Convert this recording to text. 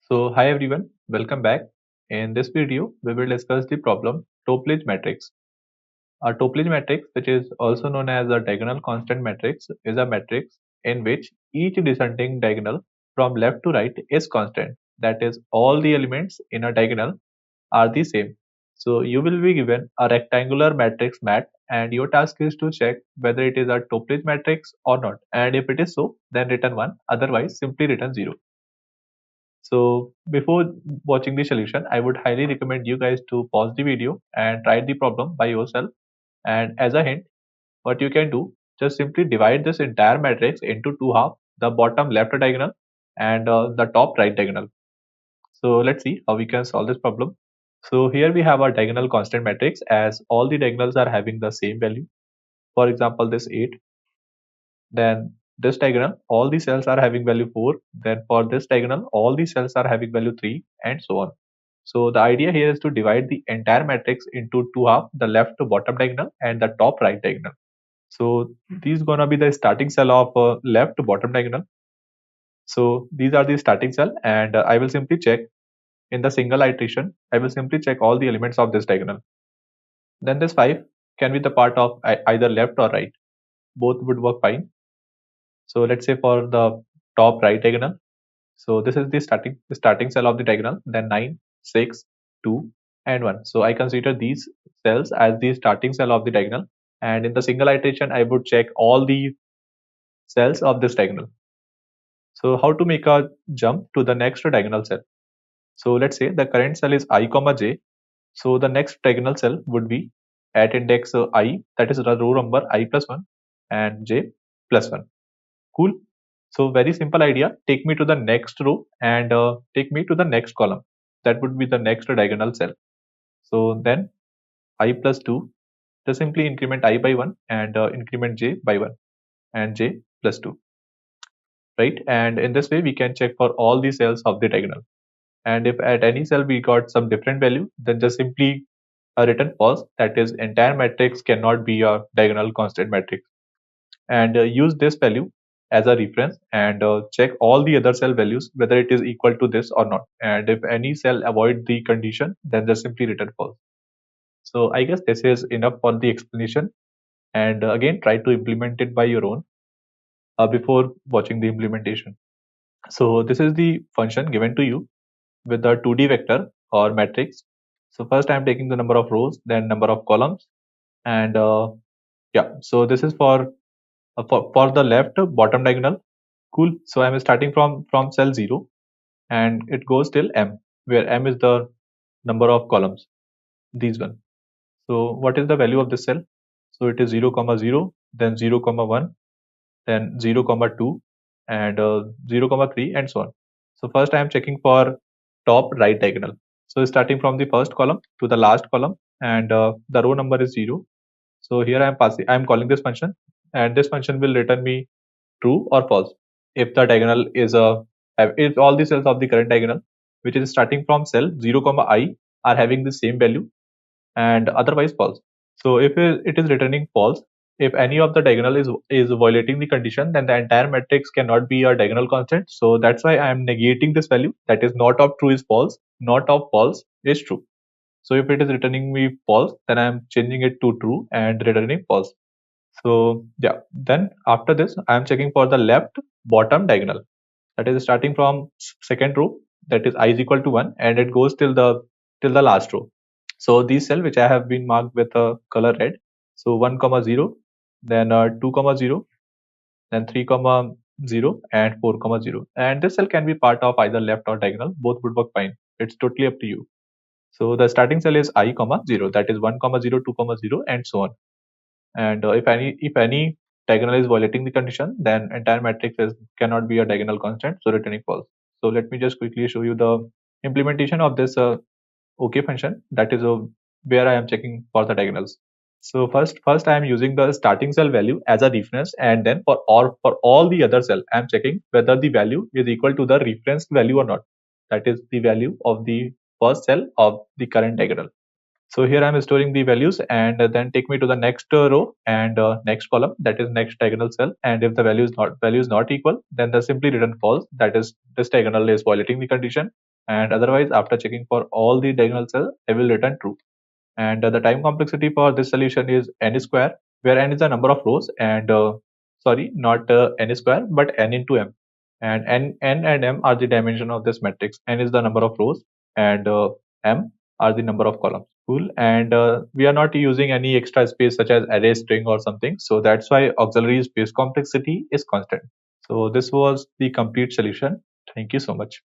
So hi everyone, welcome back. In this video, we will discuss the problem Toeplitz matrix. A Toeplitz matrix, which is also known as a diagonal constant matrix, is a matrix in which each descending diagonal from left to right is constant. That is, all the elements in a diagonal are the same. So you will be given a rectangular matrix mat and your task is to check whether it is a Toeplitz matrix or not. And if it is so, then return 1, otherwise simply return 0. So before watching the solution, I would highly recommend you guys to pause the video and try the problem by yourself. And as a hint, what you can do, just simply divide this entire matrix into two halves, the bottom left diagonal and the top right diagonal. So let's see how we can solve this problem. So here we have our diagonal constant matrix as all the diagonals are having the same value. For example, this 8. Then this diagonal, all the cells are having value 4. Then for this diagonal, all the cells are having value 3 and so on. So the idea here is to divide the entire matrix into two halves, the left bottom diagonal and the top right diagonal. So these gonna be the starting cell of left bottom diagonal. So these are the starting cell and I will simply check in the single iteration. I will simply check all the elements of this diagonal. Then this 5 can be the part of either left or right. Both would work fine. So let's say for the top right diagonal. So this is the starting cell of the diagonal. Then 9, 6, 2, and 1. So I consider these cells as the starting cell of the diagonal. And in the single iteration, I would check all the cells of this diagonal. So how to make a jump to the next diagonal cell? So let's say the current cell is I comma j. So the next diagonal cell would be at index I, that is the row number I plus 1 and j plus 1. Cool. So very simple idea. Take me to the next row and take me to the next column. That would be the next diagonal cell. So then I plus 2, just simply increment I by 1 and increment j by 1 and j plus 2. Right. And in this way, we can check for all the cells of the diagonal. And if at any cell we got some different value, then just simply return false. That is, entire matrix cannot be a diagonal constant matrix. And use this value as a reference and check all the other cell values whether it is equal to this or not. And if any cell avoid the condition, then just simply return false. So I guess this is enough for the explanation. And again, try to implement it by your own before watching the implementation. So this is the function given to you with the 2D vector or matrix. So first I'm taking the number of rows, then number of columns, and yeah. So this is for the left bottom diagonal. Cool. So I'm starting from cell 0 and it goes till m, where m is the number of columns, these one. So what is the value of this cell? So it is 0 comma 0, then 0 comma 1, then 0 comma 2, and 0 comma 3, and so on. So first I am checking for top right diagonal. So starting from the first column to the last column, and the row number is 0. So here I am calling this function, and this function will return me true or false if the diagonal is if all the cells of the current diagonal, which is starting from cell 0 comma I, are having the same value, and otherwise false. So if it is returning false, if any of the diagonal is violating the condition, then the entire matrix cannot be a diagonal constant. So that's why I am negating this value, that is not of true is false, not of false is true. So if it is returning me false, then I am changing it to true and returning false. So yeah, then after this, I am checking for the left bottom diagonal. That is starting from second row, that is I is equal to 1, and it goes till the last row. So these cell which I have been marked with a color red. So 1 comma 0, then 2 comma 0, then 3 comma 0, and 4 comma 0. And this cell can be part of either left or diagonal. Both would work fine. It's totally up to you. So the starting cell is I comma 0, that is 1 comma 0, 2 comma 0, and so on. And if any diagonal is violating the condition, then entire matrix cannot be a diagonal constant, so returning false. So let me just quickly show you the implementation of this OK function. That is where I am checking for the diagonals. So first I am using the starting cell value as a reference, and then for all the other cell, I am checking whether the value is equal to the reference value or not. That is the value of the first cell of the current diagonal. So here I'm storing the values, and then take me to the next row and next column, that is next diagonal cell. And if the value is not equal, then the simply return false. That is, this diagonal is violating the condition, and otherwise after checking for all the diagonal cells I will return true. And the time complexity for this solution is n square, where n is the number of rows, and sorry, not n square but n into m, and n and m are the dimension of this matrix. N is the number of rows, and m are the number of columns. Cool. And we are not using any extra space such as array, string or something, so that's why auxiliary space complexity is constant. So this was the complete solution. Thank you so much.